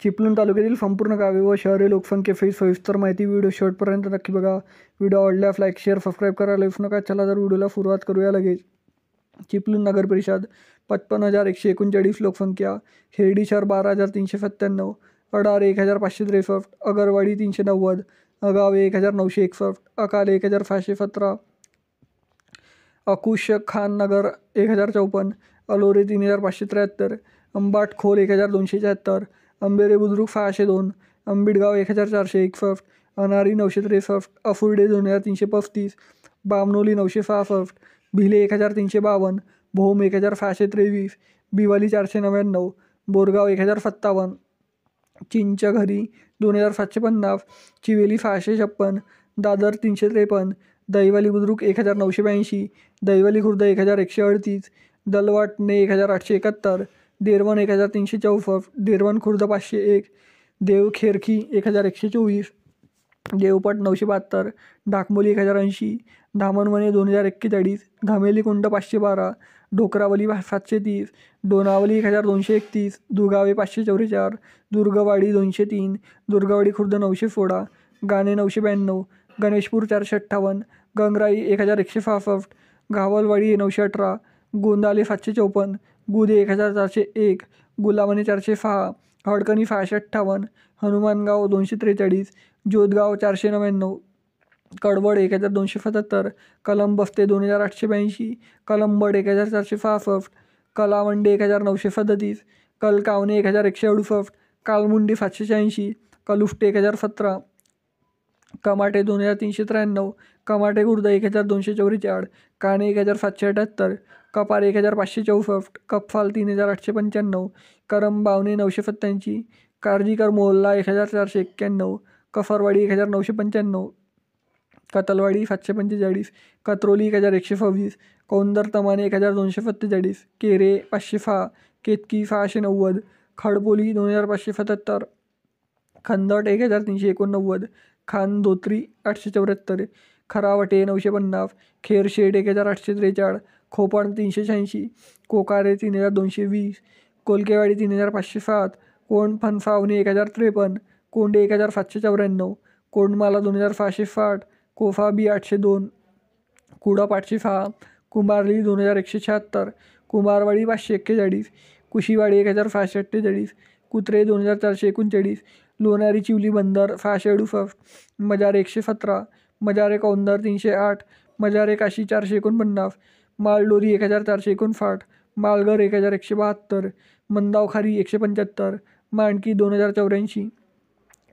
चिपळूण तालुक्यातील संपूर्ण गावे व शहरे लोकसंख्येसहित सविस्तर माहिती व्हिडिओ शेवटपर्यंत नक्की बघा. व्हिडिओ आवडल्यास लाईक शेअर सबस्क्राईब करायला विसरू नका. चला तर व्हिडिओला सुरुवात करूया लगेच. चिपळूण नगर परिषद 55,139 लोकसंख्या, शिर्डी शहर 12,397, अडार 1,563, अगरवाडी 390, अगावे 1,961, अकाले 1,617, अकुश खान नगर 1,054, अलोरे 3,573, अंबाटखोल 1,276, अंबेरे बुद्रुक 602, अंबिडगाव 1,461, अनारी 963, अफुर्डे 2,335, बामनोली 966, भिले 1,352, भोम 1,623, बिवाली 499, बोरगाव 1,057, चिंचघरी 2,750, चिवेली 656, दादर 353, दहिवली बुद्रुक 1,982, दहिवली खुर्द 1,138, दलवाटणे 1,871, देरवण 1,364, देरवण खुर्द 501, देवखेरखी 1,124, देवपट 972, ढाकमोली 1,080, धामणवणे 2,041, धामेली कुंड 512, ढोकरावली 730, डोनावली 1,231, दुगावे 544, दुर्गवाडी 203, दुर्गवाडी खुर्द 916, गाणे 992, गणेशपूर 458, गंगराई 1,166, घावलवाडी 918, गोंदाले 754, गुदे 1,401, गुलावणे 406, हडकणी 658, हनुमानगाव 243, जोदगाव 499, कडवड 1,277, कलंबस्ते 2,882, कलंबड 1,466, कलावंडे 1,937, कलकावणे 1,168, कालमुंडी 786, कलुष्टे 1,017, कमाटे 2,393, कमाटे खुर्द 1,244, काणे 1,778, कपार 1,564, कप्फाल 3,895, करमबावणे 987, कार्जीकर मोहल्ला 1,491, कफरवाडी 1,995, कतलवाडी 745, कत्रोली 1,126, कौंदर तमाने 1,247, केरे 506, केतकी 690, खडपोली 2,577, खंदट 1,389, खानधोत्री 874, खरावटे 950, खेरशेड 1,843, खोपण 386, कोकारे 3,220, कोलकेवाडी 3,507, कोंड फणसावणे 1,053, कोंडे 1,794, कोंडमाला 2,660, कोफाबी 802, कुडप 806, कुंभारली 2,176, कुंभारवाडी 541, कुशीवाडी 1,648, कुत्रे 2,439, लोणारी चिवली बंदर 668, मजारे 117, मजारे कौंदर 308, मजारे काशी 449, मालडोरी 1,459, मालघर 1,172, मंदावखारी 175, मांडकी 2,084,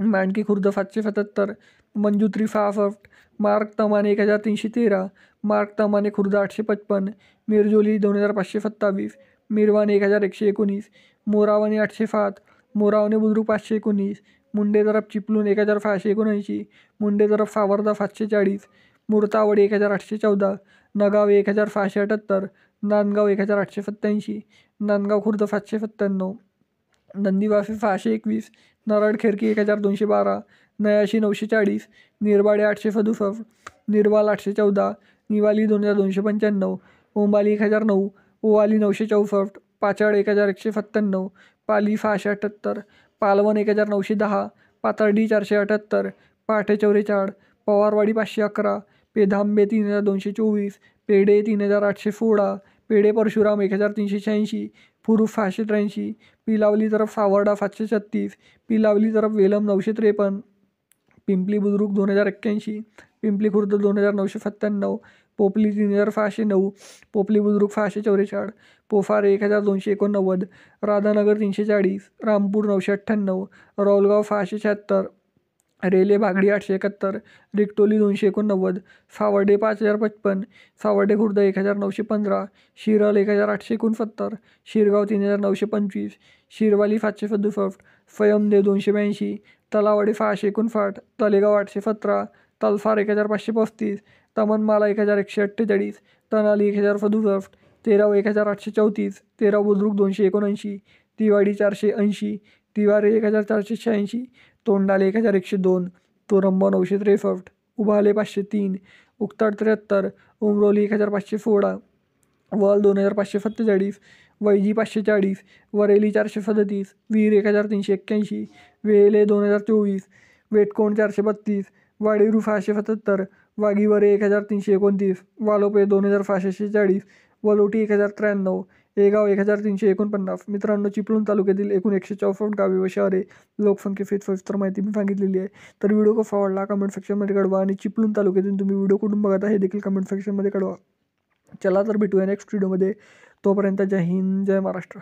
मांडकी खुर्द 777, मंजुत्री 66, मार्ग तमाने 1,313, मार्ग तमाने खुर्द 855, मिरजोली 2,527, मिरवाने 1,119, मोरावणे 807, मोरावणे बुद्रुक 519, मुंडे तरफ चिपळूण 1,579, मुंडे तरफ सावर्धा 740, मुरतावडी 1,814, नगावे 1,678, नांदगाव 1,887, नांदगाव खुर्द 797, नंदीवाफी 621, नरडखेरकी 1,212, नयाशी 940, निरबाडे 867, निर्वाल 814, निवाली 2,295, ओंबाली 1,009, ओवाली 964, पाचाड 1,197, पाली 678, पालवण 1,910, पातर्डी 478, पाठे 44, पवारवाडी 511, पेधांबे 3,224, पेढे 3,816, पेढे परशुराम 1,386, फुरूफ 683, पिलावली तरफ सावर्डा 736, पिलावली तरफ वेलम 953, पिंपली बुद्रुक 2,081, पिंपली खुर्द 2,997, पोपली 3,609, पोपली बुद्रुक 644, पोफारे 1,289, राधानगर 340, रामपूर 998, रौलगाव 676, रेले बागडी 871, रिक्टोली 289, सावर्डे 5,055, सावर्डे खुर्द 1,915, शिरल 1,869, शिरगाव 3,925, शिरवाली 767, फयमदे 282, तलावाडी 659, तलेगाव 817, तलफार 1,535, तमनमाला 1,148, तनाली 1,067, तेराव 1,834, तेराव बुद्रुक 279, तिवाडी 480, तिवारे 1,486, तोंडाले 1,102, तोरंबा 963, उभाले 503, उक्ताड 73, उमरोली 1,516, वल 2,547, वैजी 540, वरेली 437, वीर 1381, वेले 2024, वेटकोण 432, वाडीरू 677, वाघीवरे 1329, वालोपे 2540, वलोटी 1093, एगाव 1349. मित्रांनो, चिपळूण तालुक्यातील एकूण 164 गावे व शहरे लोकसंख्येसहित सविस्तर माहिती मी सांगितलेली आहे. तर व्हिडिओ कसा आवडला कमेंट सेक्शनमध्ये कळवा आणि चिपळूण तालुक्यातून तुम्ही व्हिडिओ कुठून बघत आहे हे देखील कमेंट सेक्शनमध्ये कळवा. चला तर भेटूया नेक्स्ट व्हिडिओमध्ये. तोपर्यंत जय हिंद, जय महाराष्ट्र.